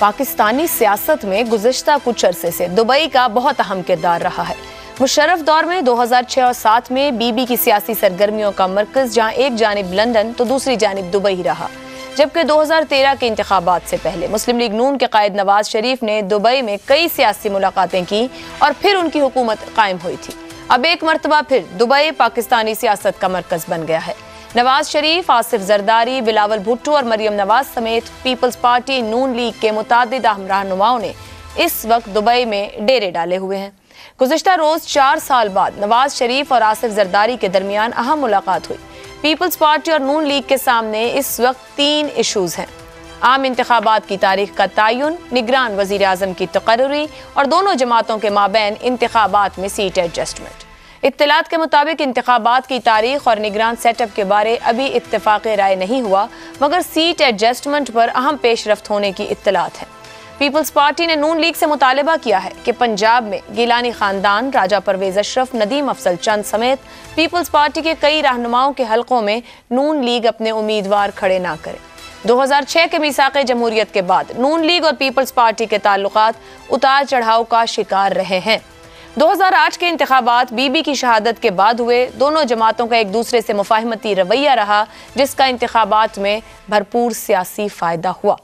पाकिस्तानी सियासत में गुज़िश्ता कुछ अरसे से दुबई का बहुत अहम किरदार रहा है। मुशर्रफ दौर में 2006 और 7 में बीबी की सियासी सरगर्मियों का मरकज जहां एक जानिब लंदन तो दूसरी जानिब दुबई रहा, जबकि 2013 के इंतखाबात से पहले मुस्लिम लीग नून के कायद नवाज शरीफ ने दुबई में कई सियासी मुलाकातें की और फिर उनकी हुकूमत कायम हुई थी। अब एक मरतबा फिर दुबई पाकिस्तानी सियासत का मरकज बन गया है। नवाज शरीफ, आसिफ जरदारी, बिलावल भुट्टो और मरियम नवाज समेत पीपल्स पार्टी नून लीग के मुतादिद अहम रहनुमाओं ने इस वक्त दुबई में डेरे डाले हुए हैं। गुज़िश्ता रोज 4 साल बाद नवाज शरीफ और आसिफ जरदारी के दरमियान अहम मुलाकात हुई। पीपल्स पार्टी और नून लीग के सामने इस वक्त 3 इशूज हैं: आम इंतखाबात की तारीख का तयन, निगरान वज़ीर आज़म की तकर्री और दोनों जमातों के माबैन इंतखाबात में सीट एडजस्टमेंट। इत्तलात के मुताबिक इंतखाबात की तारीख और निगरान सेटअप के बारे अभी इत्तेफाक राय नहीं हुआ, मगर सीट एडजस्टमेंट पर अहम पेशरफ्त होने की इत्तलात है। पीपल्स पार्टी ने नून लीग से मुतालबा किया है कि पंजाब में गिलानी खानदान, राजा परवेज अशरफ, नदीम अफजल चंद समेत पीपल्स पार्टी के कई रहनुमाओं के हलकों में नून लीग अपने उम्मीदवार खड़े ना करे। 2006 के मीसाक़े जमहूरियत के बाद नून लीग और पीपल्स पार्टी के ताल्लुकात उतार चढ़ाव का शिकार रहे हैं। 2008 के इंतखाबात बीबी की शहादत के बाद हुए, दोनों जमातों का एक दूसरे से मुफाहमती रवैया रहा, जिसका इंतखाबात में भरपूर सियासी फायदा हुआ।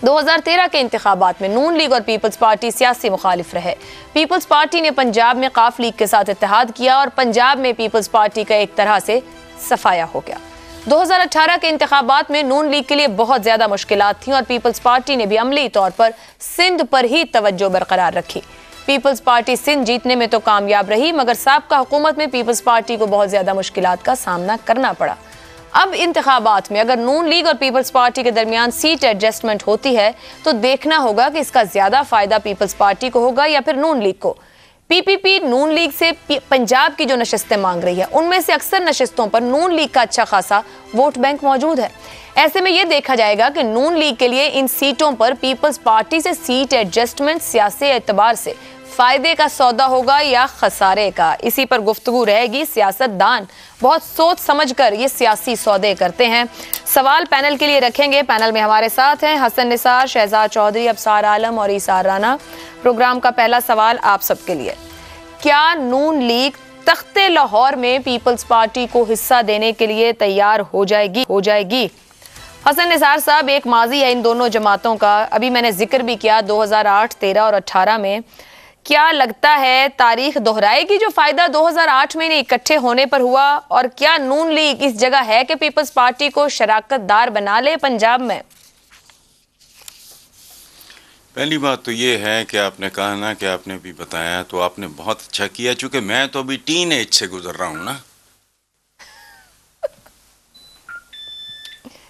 2013 के इंतखाबात में नून लीग और पीपल्स पार्टी सियासी मुखालिफ रहे। पीपल्स पार्टी ने पंजाब में काफ लीग के साथ इत्तेहाद किया और पंजाब में पीपल्स पार्टी का एक तरह से सफाया हो गया। 2018 के इंतखाबात में नून लीग के लिए बहुत ज्यादा मुश्किलात थीं और पीपल्स पार्टी ने भी अमली तौर पर सिंध पर ही तवज्जो बरकरार रखी। पीपल्स पार्टी सिंध जीतने में तो कामयाब रही, मगर साबका हुकूमत में पीपल्स पार्टी को बहुत ज्यादा मुश्किलात का सामना करना पड़ा। अब इंतखाबात में अगर नून लीग और पीपल्स पार्टी के दरमियान सीट एडजस्टमेंट होती है तो देखना होगा कि इसका ज्यादा फायदा पीपल्स पार्टी को होगा या फिर नून लीग को। पीपीपी नून लीग से पंजाब की जो नशिस्तें मांग रही है, उनमें से अक्सर नशिस्तों पर नून लीग का अच्छा खासा वोट बैंक मौजूद है। ऐसे में यह देखा जाएगा कि नून लीग के लिए इन सीटों पर पीपल्स पार्टी से सीट एडजस्टमेंट सियासी एतबार से फायदे का सौदा होगा या खसारे का। इसी पर गुफ्तगू रहेगी। सियासतदान बहुत सोच समझकर ये सियासी सौदे करते हैं। सवाल पैनल के लिए रखेंगे। पैनल में हमारे साथ हैं हसन निसार, शहजाद चौधरी, अबसार आलम और ईसार राना। प्रोग्राम का पहला सवाल आप सबके लिए: क्या नून लीग तख्ते लाहौर में पीपल्स पार्टी को हिस्सा देने के लिए तैयार हो जाएगी? हसन निसार साहब, एक माजी है इन दोनों जमातों का, अभी मैंने जिक्र भी किया 2008, 13 और 18 में। क्या लगता है तारीख दोहराएगी जो फायदा 2008 में इकट्ठे होने पर हुआ? और क्या नून लीग इस जगह है कि पीपल्स पार्टी को शराकतदार बना ले पंजाब में? पहली बात तो ये है कि आपने कहा ना कि आपने भी बताया, तो आपने बहुत अच्छा किया, चूंकि मैं तो अभी टीन एज से गुजर रहा हूं ना।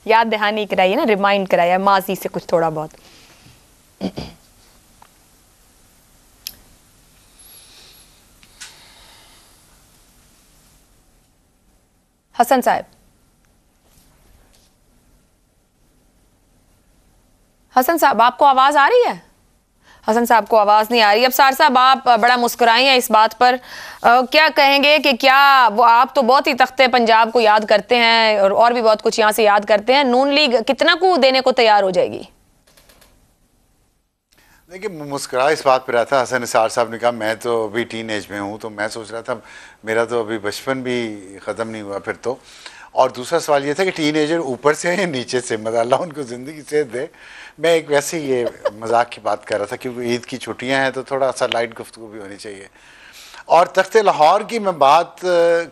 याद दहानी कराइए ना, रिमाइंड कराइए माजी से कुछ थोड़ा बहुत। हसन साहब, हसन साहब आपको आवाज आ रही है? हसन साहब को आवाज नहीं आ रही। अब सार साहब, आप बड़ा मुस्कुराई हैं इस बात पर, क्या कहेंगे कि क्या वो आप तो बहुत ही तख्ते पंजाब को याद करते हैं और भी बहुत कुछ यहाँ से याद करते हैं, नून लीग कितना को देने को तैयार हो जाएगी? देखिए, मुस्कुरा इस बात पर रहा था हसन निसार साहब ने कहा मैं तो अभी टीन एज में हूँ, तो मैं सोच रहा था मेरा तो अभी बचपन भी ख़त्म नहीं हुआ फिर तो। और दूसरा सवाल ये था कि टीन एजर ऊपर से है या नीचे से, मतलब अल्लाह उनको ज़िंदगी से दे। मैं एक वैसे ही ये मजाक की बात कर रहा था, क्योंकि ईद की छुट्टियाँ हैं तो थोड़ा सा लाइट गुफ्तगू भी होनी चाहिए। और तख्ते लाहौर की मैं बात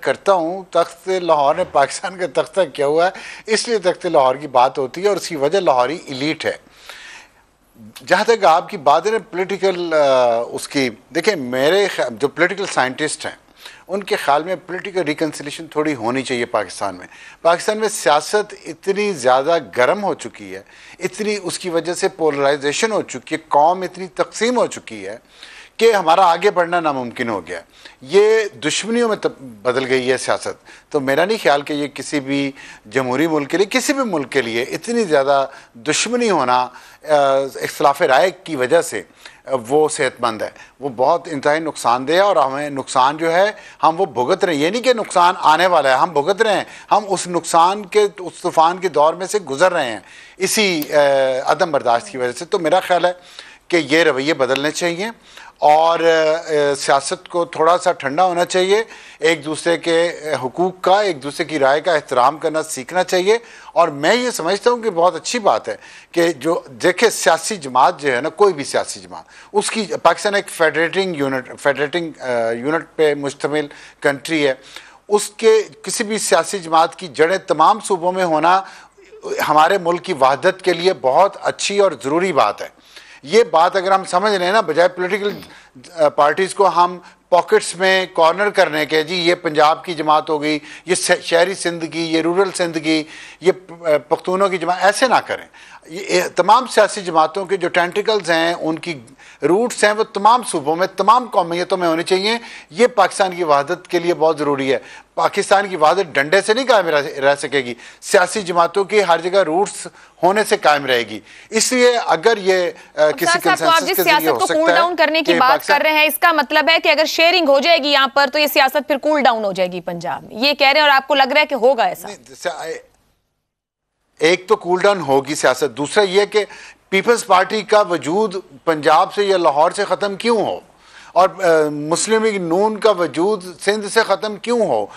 करता हूँ। तख्ते लाहौर ने पाकिस्तान का तख्ता किया हुआ है, इसलिए तख्ते लाहौर की बात होती है और उसकी वजह लाहौरी इलीट है। जहाँ तक आपकी बात है ना पोलिटिकल उसकी, देखिए मेरे जो पोलिटिकल साइंटिस्ट हैं उनके ख्याल में पोलिटिकल रिकन्सिलेशन थोड़ी होनी चाहिए पाकिस्तान में। पाकिस्तान में सियासत इतनी ज़्यादा गर्म हो चुकी है, इतनी उसकी वजह से पोलराइजेशन हो चुकी है, कौम इतनी तकसीम हो चुकी है कि हमारा आगे बढ़ना नामुमकिन हो गया। ये दुश्मनियों में बदल गई है सियासत। तो मेरा नहीं ख्याल कि ये किसी भी जमहूरी मुल्क के लिए, किसी भी मुल्क के लिए इतनी ज़्यादा दुश्मनी होना इख्तिलाफ राय की वजह से वो सेहतमंद है। वो बहुत इंतहाई नुकसानदेह है और हमें नुकसान जो है हम वो भुगत रहे हैं। ये नहीं कि नुकसान आने वाला है, हम भुगत रहे हैं। हम उस नुकसान के, उस तूफ़ान के दौर में से गुजर रहे हैं इसी अदम बर्दाश्त की वजह से। तो मेरा ख्याल है कि ये रवैये बदलने चाहिए और सियासत को थोड़ा सा ठंडा होना चाहिए, एक दूसरे के हुकूक का, एक दूसरे की राय का एहतराम करना सीखना चाहिए। और मैं ये समझता हूँ कि बहुत अच्छी बात है कि जो देखे सियासी जमात जो है ना, कोई भी सियासी जमात, उसकी पाकिस्तान एक फेडरेटिंग यूनिट पे मुश्तमिल कंट्री है। उसके किसी भी सियासी जमात की जड़ें तमाम सूबों में होना हमारे मुल्क की वहदत के लिए बहुत अच्छी और ज़रूरी बात है। ये बात अगर हम समझ रहे हैं ना, बजाय पॉलिटिकल पार्टीज़ को हम पॉकेट्स में कॉर्नर करने के, जी ये पंजाब की जमात हो गई, ये शहरी सिंध की, ये रूरल सिंध की, ये पख्तूनों की जमात, ऐसे ना करें। ये तमाम सियासी जमातों के जो टेंटिकल्स हैं, उनकी रूट्स हैं, वो तमाम सूबों में, तमाम कौमियतों में होनी चाहिए। ये पाकिस्तान की वहदत के लिए बहुत ज़रूरी है। पाकिस्तान की वहदत डंडे से नहीं कायम रह सकेगी, सियासी जमातों की हर जगह रूट्स होने से कायम रहेगी। इसलिए अगर ये किसी कंसेंसस के जरिए हो सकता है, कूल डाउन करने की बात कर रहे हैं, इसका मतलब है कि अगर शेयरिंग हो जाएगी यहाँ पर तो ये सियासत फिर कूल डाउन हो जाएगी पंजाब में, ये कह रहे हैं। और आपको लग रहा है कि होगा ऐसा? एक तो कूल डाउन होगी सियासत, दूसरा ये कि पीपल्स पार्टी का वजूद पंजाब से या लाहौर से ख़त्म क्यों हो, और मुस्लिम लीग नून का वजूद सिंध से ख़त्म क्यों हो,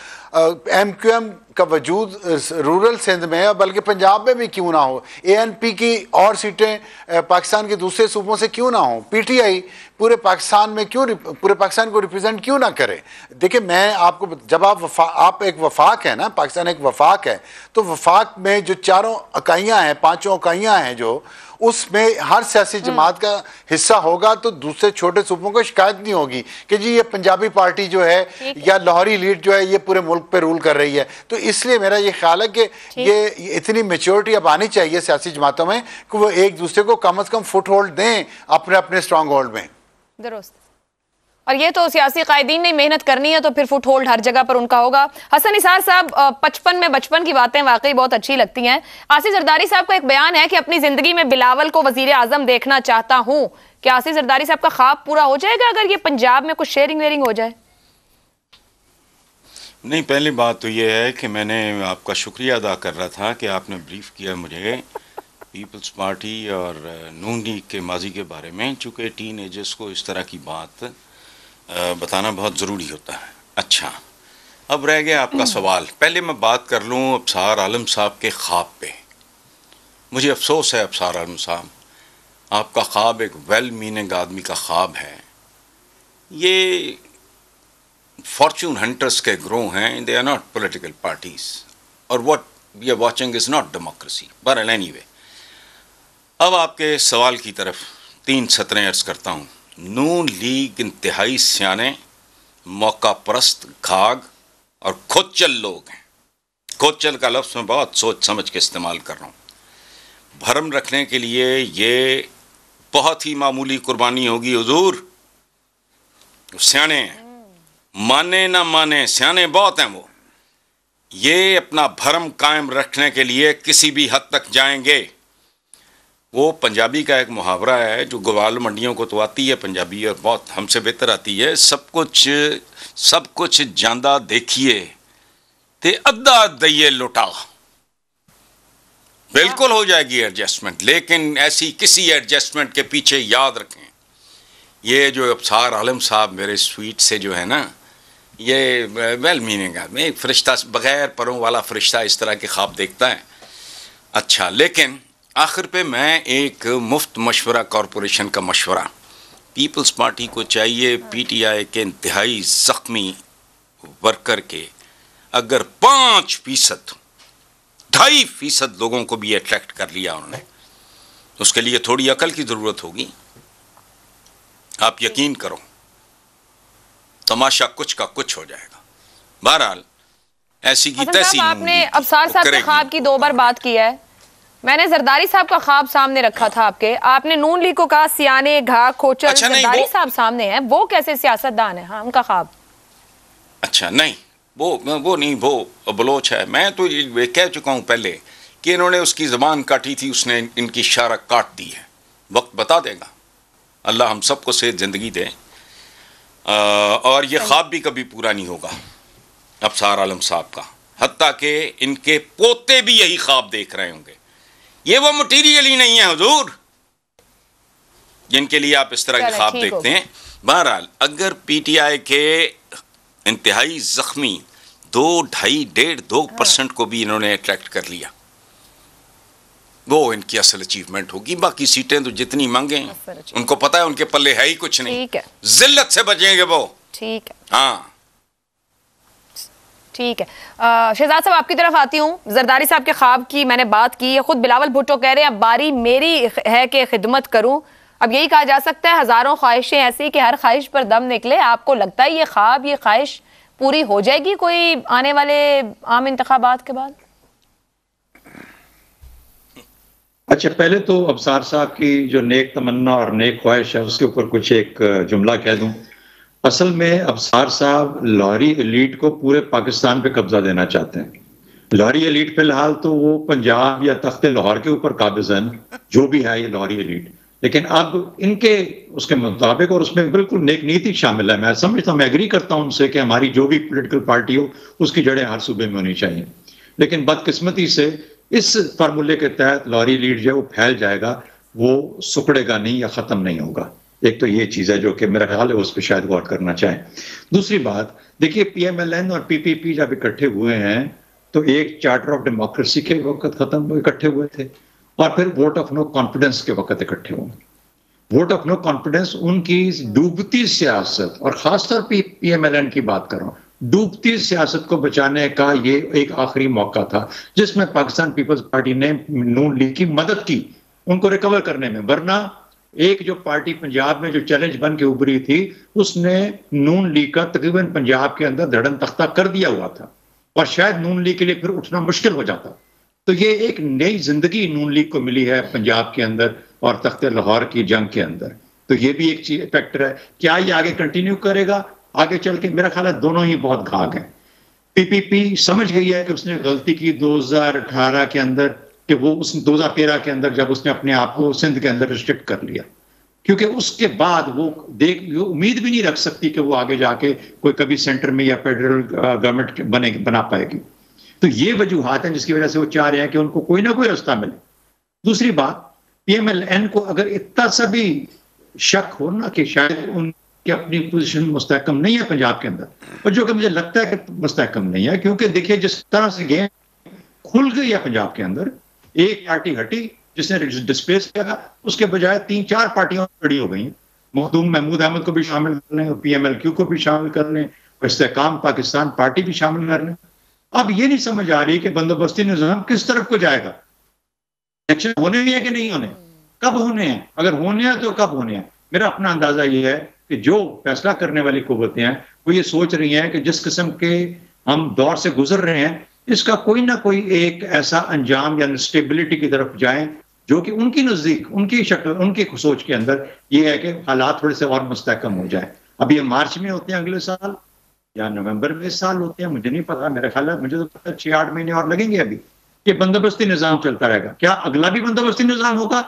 MQM का वजूद रूरल सिंध में है, बल्कि पंजाब में भी क्यों ना हो, ANP की और सीटें पाकिस्तान के दूसरे सूबों से क्यों ना हो, PTI पूरे पाकिस्तान में क्यों, पूरे पाकिस्तान को रिप्रेजेंट क्यों ना करे। देखिए मैं आपको, जब आप एक वफाक है ना, पाकिस्तान एक वफाक है, तो वफाक में जो चारों इकाइयाँ हैं, पाँचों इकाइयाँ हैं, जो उसमें हर सियासी जमात का हिस्सा होगा, तो दूसरे छोटे सूबों को शिकायत नहीं होगी कि जी ये पंजाबी पार्टी जो है या लाहौरी लीड जो है ये पूरे मुल्क पे रूल कर रही है। तो इसलिए मेरा ये ख्याल है कि ये इतनी मेच्योरिटी अब आनी चाहिए सियासी जमातों में कि वो एक दूसरे को कम से कम फुट होल्ड दें अपने अपने स्ट्रांग होल्ड में। दुरुस्त। और ये तो सियासी कायदीन ने मेहनत करनी है तो फिर फुट होल्ड हर जगह पर उनका होगा। हसन निसार साहब, 55 में बचपन की बातें वाकई बहुत अच्छी लगती हैं। आसिफ जरदारी साहब का एक बयान है कि अपनी जिंदगी में बिलावल को वजीर आजम देखना चाहता हूं। क्या आसिफ जरदारी साहब का ख्वाब पूरा हो जाएगा अगर ये पंजाब में कुछ शेयरिंग वेयरिंग हो जाए? नहीं, पहली बात तो ये है कि मैंने आपका शुक्रिया अदा कर रहा था कि आपने ब्रीफ किया मुझे पीपल्स पार्टी और नून लीग के माजी के बारे में, चूँकि टीन एजर्स को इस तरह की बात बताना बहुत ज़रूरी होता है। अच्छा, अब रह गया आपका सवाल। पहले मैं बात कर लूँ अबसार आलम साहब के ख्वाब पे। मुझे अफसोस है अबसार आलम साहब, आपका ख्वाब एक वेल मीनिंग आदमी का ख्वाब है। ये फॉर्चून हंटर्स के ग्रोह हैं, they are not political parties, और what we are watching is not democracy. बहरहाल एनीवे, अब आपके सवाल की तरफ 3 सतरें अर्ज करता हूँ। नून लीग इंतहाई सियाने, मौका परस्त, घाग और खोचल लोग हैं। खोचल का लफ्ज़ मैं बहुत सोच समझ के इस्तेमाल कर रहा हूँ। भरम रखने के लिए ये बहुत ही मामूली कुर्बानी होगी हुजूर। सियाने हैं, माने ना माने, सियाने बहुत हैं वो। ये अपना भरम कायम रखने के लिए किसी भी हद तक जाएंगे। वो पंजाबी का एक मुहावरा है जो ग्वाल मंडियों को तो आती है पंजाबी, और बहुत हमसे बेहतर आती है। सब कुछ जांदा देखिए ते अद्धा दइए लुटा। बिल्कुल हो जाएगी एडजस्टमेंट, लेकिन ऐसी किसी एडजस्टमेंट के पीछे याद रखें, ये जो अबसार आलम साहब मेरे स्वीट से जो है ना, ये वेल मीनिंग आदमी, एक फरिश्ता, बगैर परों वाला फरिश्ता इस तरह के ख्वाब देखता है। अच्छा, लेकिन आखिर पे मैं एक मुफ्त मशवरा, कॉरपोरेशन का मशवरा, पीपल्स पार्टी को चाहिए PTI के इंतहाई ज़ख्मी वर्कर के अगर 5%, 2.5% लोगों को भी अट्रैक्ट कर लिया उन्होंने, उसके लिए थोड़ी अकल की ज़रूरत होगी। आप यकीन करो, तमाशा कुछ का कुछ हो जाएगा। बहरहाल ऐसी की तैसी आपने अबसार साहब के ख्वाब की 2 बार बात की है। मैंने जरदारी साहब का ख्वाब सामने रखा था आपके, आपने नून लीग को कहा सियाने घा खोचर। अच्छा, जरदारी साहब सामने हैं, वो कैसे सियासतदान है? हाँ, उनका ख्वाब। अच्छा नहीं, वो नहीं, वो बलोच है। मैं तो ये कह चुका हूं पहले कि इन्होंने उसकी ज़बान काटी थी, उसने इनकी इशारा काट दी है। वक्त बता देगा। अल्लाह हम सबको सेहत ज़िंदगी दे। और ये ख्वाब भी कभी पूरा नहीं होगा अबसार आलम साहब का, हत्ता कि इनके पोते भी यही ख्वाब देख रहे होंगे। ये वो मटीरियल ही नहीं है हुजूर जिनके लिए आप इस तरह के ख्वाब देखते हैं। बहरहाल, अगर पीटीआई के इंतहाई जख्मी 2.5-2% को भी इन्होंने अट्रैक्ट कर लिया, वो इनकी असल अचीवमेंट होगी। बाकी सीटें तो जितनी मांगे उनको पता है उनके पल्ले है ही कुछ नहीं, जिल्लत से बचेंगे वो। ठीक है, हाँ ठीक है। शहजाद साहब आपकी तरफ आती हूँ। जरदारी साहब के ख्वाब की मैंने बात की है, खुद बिलावल भुट्टो कह रहे हैं अब बारी मेरी है कि खिदमत करूं। अब यही कहा जा सकता है हजारों ख्वाहिशें ऐसी कि हर ख्वाहिश पर दम निकले। आपको लगता है ये ख्वाब, ये ख्वाहिश पूरी हो जाएगी कोई आने वाले आम इंतखाबात के बाद? अच्छा, पहले तो अबसार साहब की जो नेक तमन्ना और नेक ख्वाहिश है उसके ऊपर कुछ एक जुमला कह दूं। असल में अबसार साहब लाहौरी एलीट को पूरे पाकिस्तान पे कब्जा देना चाहते हैं। लाहौरी एलीट फिलहाल तो वो पंजाब या तख्ते लाहौर के ऊपर काबिज हैं, जो भी है ये लाहौरी एलीट, लेकिन अब इनके उसके मुताबिक और उसमें बिल्कुल नेक नीति शामिल है। मैं समझता हूँ, मैं एग्री करता हूँ उनसे कि हमारी जो भी पॉलिटिकल पार्टी हो उसकी जड़ें हर सूबे में होनी चाहिए, लेकिन बदकिस्मती से इस फार्मूले के तहत लाहौरी एलीट जो है वो फैल जाएगा, वो सुकड़ेगा नहीं या खत्म नहीं होगा। एक तो ये चीज है जो कि मेरा ख्याल है उस पर शायद गौर करना चाहें। दूसरी बात देखिए, पीएमएलएन और पीपीपी जब इकट्ठे हुए हैं तो एक चार्टर ऑफ डेमोक्रेसी के वक्त खत्म इकट्ठे हुए थे और फिर वोट ऑफ नो कॉन्फिडेंस के वक्त इकट्ठे हुए। वोट ऑफ नो कॉन्फिडेंस उनकी डूबती सियासत, और खासतौर पर पीएमएलएन की बात कर रहा हूं, डूबती सियासत को बचाने का ये एक आखिरी मौका था जिसमें पाकिस्तान पीपल्स पार्टी ने नून लीग की मदद की उनको रिकवर करने में। वरना एक जो पार्टी पंजाब में जो चैलेंज बन के उभरी थी उसने नून लीग का तकरीबन पंजाब के अंदर धड़न तख्ता कर दिया हुआ था और शायद नून लीग के लिए फिर उठना मुश्किल हो जाता। तो ये एक नई जिंदगी नून लीग को मिली है पंजाब के अंदर और तख्ते लाहौर की जंग के अंदर। तो ये भी एक चीज फैक्टर है। क्या ये आगे कंटिन्यू करेगा? आगे चल के मेरा ख्याल है दोनों ही बहुत घाघ हैं। पीपीपी समझ गई है कि उसने गलती की 2018 के अंदर, कि वो उस 2013 के अंदर जब उसने अपने आप को सिंध के अंदर रिस्ट्रिक्ट कर लिया, क्योंकि उसके बाद वो उम्मीद भी नहीं रख सकती कि वो आगे जाके कोई कभी सेंटर में या फेडरल गवर्नमेंट बना पाएगी। तो ये वजूहात हैं जिसकी वजह से वो चाह रहे हैं कि उनको कोई ना कोई रास्ता मिले। दूसरी बात, पीएमएलएन को अगर इतना सा भी शक हो ना कि शायद उनकी अपनी पोजीशन मुस्तहकम नहीं है पंजाब के अंदर, और जो कि मुझे लगता है कि मुस्तहकम नहीं है, क्योंकि देखिए जिस तरह से गेम खुल गई है पंजाब के अंदर, एक पार्टी हटी जिसने डिस्प्लेस किया, उसके बजाय 3-4 पार्टियां खड़ी हो गई। मखदूम महमूद अहमद को भी शामिल कर लें और पीएमएलक्यू को भी शामिल कर लें और इस्तेकाम पाकिस्तान पार्टी भी शामिल कर लें। अब ये नहीं समझ आ रही कि बंदोबस्ती निज़ाम किस तरफ को जाएगा। इलेक्शन होने हैं कि नहीं होने, कब होने हैं, अगर होने हैं तो कब होने हैं। मेरा अपना अंदाजा ये है कि जो फैसला करने वाली कुव्वतें हैं वो ये सोच रही हैं कि जिस किस्म के हम दौर से गुजर रहे हैं इसका कोई ना कोई एक ऐसा अंजाम या स्टेबिलिटी की तरफ जाएं जो कि उनकी नजदीक, उनकी शक्ल, उनकी सोच के अंदर ये है कि हालात थोड़े से और मुस्तहकम हो जाए। अब ये मार्च में होते हैं अगले साल या नवंबर में इस साल होते हैं, मुझे नहीं पता। मेरा ख्याल है, मुझे तो पता 6-8 महीने और लगेंगे अभी। ये बंदोबस्ती निजाम चलता रहेगा। क्या अगला भी बंदोबस्ती निजाम होगा,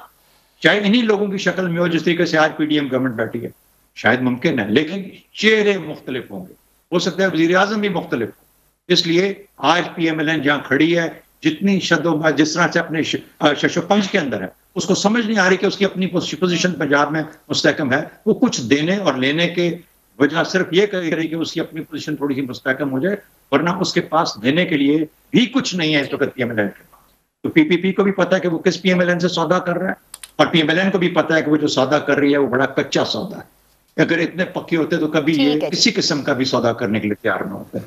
चाहे इन्हीं लोगों की शक्ल में हो जिस तरीके से आज पीडीएम गवर्नमेंट बैठी है? शायद मुमकिन है, लेकिन चेहरे मुख्तलिफ होंगे। हो सकता है वजीर आजम भी मुख्तलिफ हो। इसलिए आज पीएमएलएन जहां खड़ी है, जितनी शदों जिस तरह से अपने शशोपंज के अंदर है, उसको समझ नहीं आ रही कि उसकी अपनी पोजीशन पंजाब में मुस्तहकम है। वो कुछ देने और लेने के वजह सिर्फ ये करे कि उसकी अपनी पोजीशन थोड़ी सी मुस्तहकम हो जाए, वरना उसके पास देने के लिए भी कुछ नहीं है इस वक्त पीएमएलएन के पास। तो पीपीपी को भी पता है कि वो किस पीएमएलएन से सौदा कर रहा है, और पीएमएलएन को भी पता है कि वो जो सौदा कर रही है वो बड़ा कच्चा सौदा है। अगर इतने पक्के होते तो कभी ये किसी किस्म का भी सौदा करने के लिए तैयार न होते।